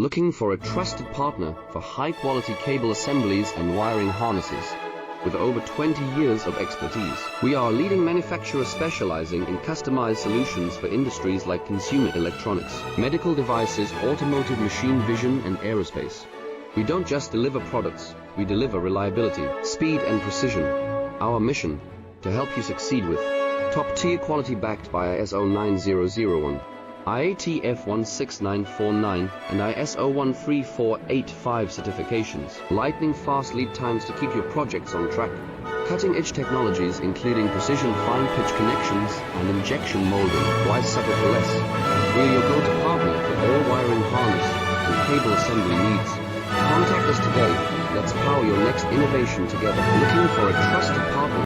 Looking for a trusted partner for high-quality cable assemblies and wiring harnesses? With over 20 years of expertise, we are a leading manufacturer specializing in customized solutions for industries like consumer electronics, medical devices, automotive, machine vision, and aerospace. We don't just deliver products, we deliver reliability, speed, and precision. Our mission: to help you succeed with top-tier quality backed by ISO 9001, IATF 16949, and ISO 13485 certifications, lightning-fast lead times to keep your projects on track, cutting-edge technologies including precision fine-pitch connections and injection molding. Why settle for less? We're your go-to partner for all wiring harness and cable assembly needs. Contact us today. Let's power your next innovation together. Looking for a trusted partner?